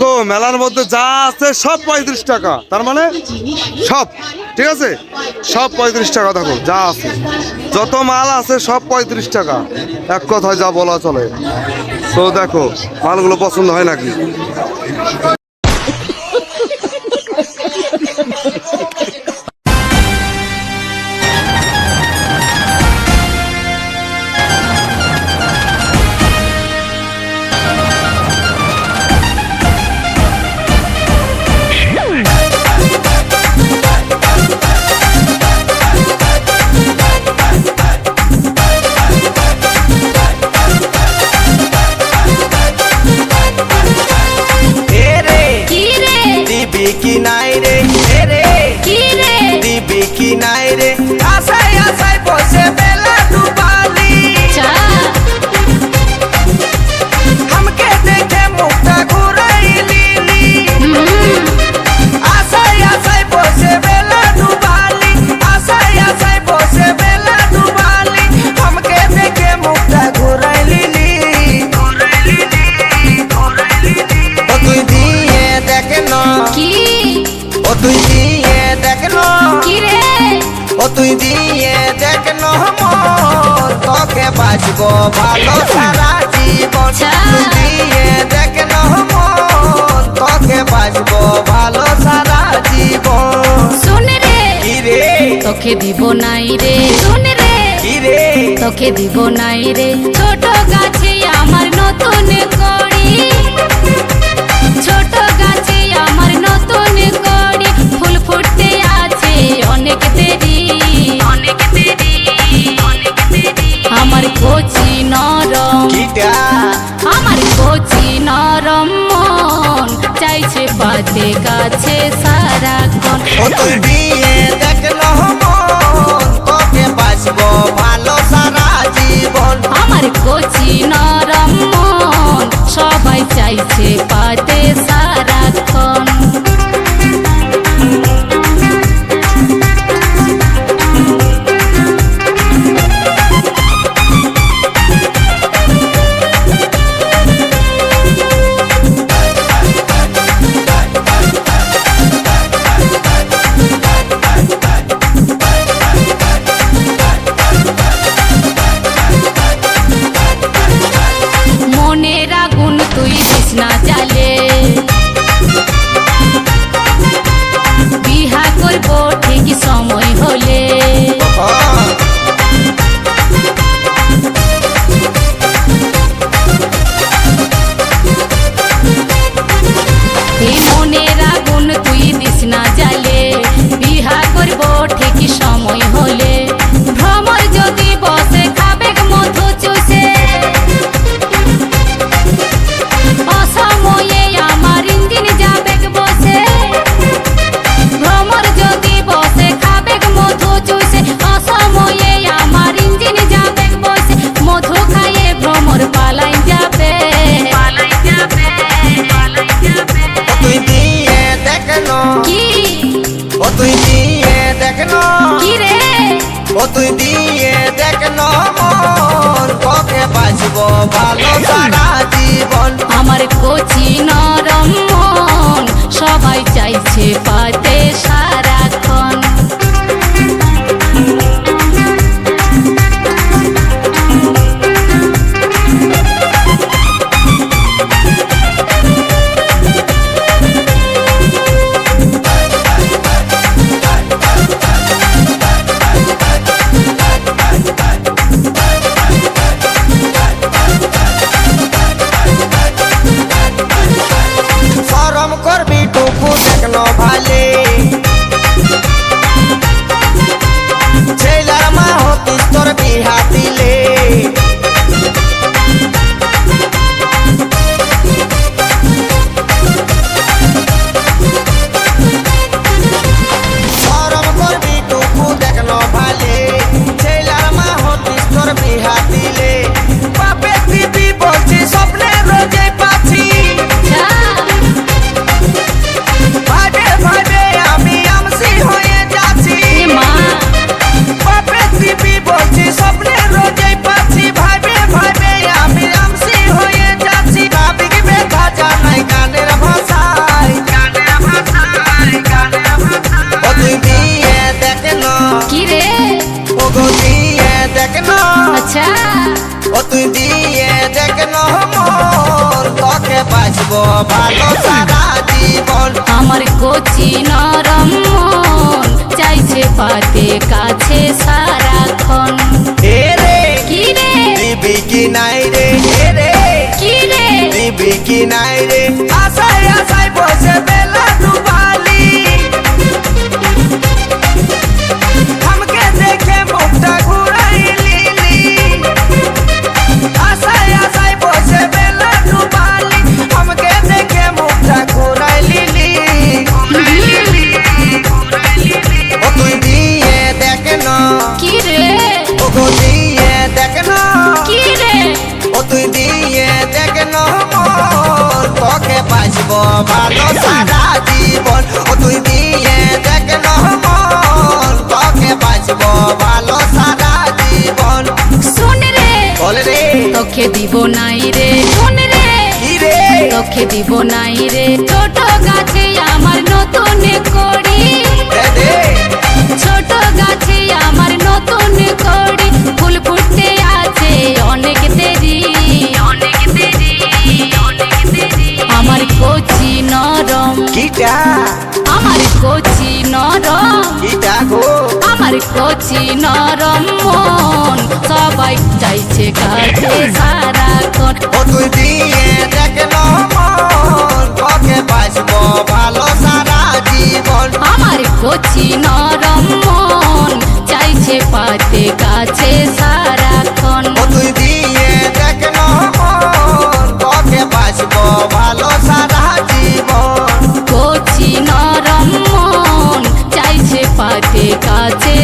তো মেলার মধ্যে যা আছে সব 35 টাকা, তার মানে সব ঠিক আছে, সব 35 টাকা। দেখো যা আছে, যত মাল আছে সব 35 টাকা, এক কথায় যা বলা চলে। তো দেখো মালগুলো পছন্দ হয় নাকি। কি নাই রে রে কি রে দিবি কি নাই রে আশায় আশায় বসে বেলা ডুবালি हमके देखे मुक्ता घुराइली आशाय आशाय बसे बेला डुबाली आशाय आशाय बसे बेला डुबाली हमके देखे मुक्ता घुराइली ओ तुई दिए देखनो কি ও তুই দিয়ে দেখনো কি রে ও তুই দিয়ে দেখনো মন তোকে বাঁচবো ভালো সারা জীবন তুই দিয়ে দেখনো মন তোকে বাঁচবো ভালো সারা জীবন শুন রে কি রে তোকে দিব নাই রে শুন রে কি রে তোকে দিব নাই রে ছোট গাছে আমার নতুন কড়ি ছোট গাছে আমার নতুন কড়ি ফুল ফুটতে আছে অনেক দেরি অনেক দেরি অনেক দেরি আমার কচি নরম কিটা আমার কচি নরম মন চাইছে পাতে গাছে সারাক্ষণ ও তুই দিয়ে দেখনো মন তোকে বাঁচবো ভালো সারা জীবন আমার কচি নরম মন সবাই চাইছে পাতে সারাক্ষণ মনের আগুন তুই দিস না জ্বালে বিহা করবো ঠিক সময় হলে এই মনের আগুন তুই দিস না জ্বালে বিহা করবো ঠিক সময় হলে ভ্রমর যদি বসে খাবে মধু চুষে অসময়ে আমার ইঞ্জিন যাবে বসে ভ্রমর যদি বসে খাবে মধু চুষে অসময়ে আমার ইঞ্জিন যাবে বসে মধু খাইয়ে ভ্রমর পালাই যাবে পালাই যাবে পালাই যাবে তুই দিয়ে দেখনো কি ও তুই দিয়ে দেখনো কি রে ও তুই দিয়ে দেখনো মন তোকে বাঁচবো ভালো সারা জীবন আমার কচি নরম মন সবাই চাইছে পাতে সারাক্ষণ ভালো সারা জীবন। আমার কচি নরম মন চাইছে পাতে কাছে সারাক্ষণ। এ রে কি রে দিবি কি নাই রে, এ রে কি রে দিবি কি নাই রে, আশায় আশায় বসে বেলা ডুবালি। আমাকে দেখে মুখটা ঘুরাইলি, আশায় আশায় বসে বেলা ডুবালি। আমাকে দেখে মুখটা ঘুরাইলি। ও তুই দিয়ে দেখ না, কি রে ও গো দিয়ে দেখ না, কি রে ও তুই দিয়ে দেখ না মন, তোকে বাঁচবো ভালো সারা জীবন। ও তুই দিয়ে দেখ না মন, তোকে বাঁচবো ভালো সারা জীবন। শোন রে বল রে তোকে দিব নাই রে, শোন রে কি রে, তোকে দিব নাই রে, ছোট গাছে আমার নতুন কড়ি, দে দে ছোট গাছে আমার নতুন কড়ি, ফুল ফুটতে আছে অনেক দেরি, অনেক দেরি, অনেক দেরি। আমার কচি নরম, কিটা আমার কচি নরম, কিটা গো, আমার কচি নরম মন সবাই চাইছে কাছে সারাক্ষণ। ও তুই দিয়ে দেখ না মন, তোকে বাঁচবো ভালো সারা জীবন। আমার কচি নরম মন চাইছে পাতে কাছে সারাক্ষণ। ও তুই দিয়ে দেখ না মন, তোকে বাঁচবো ভালো সারা জীবন। কচি নরম মন চাইছে পাতে কাছে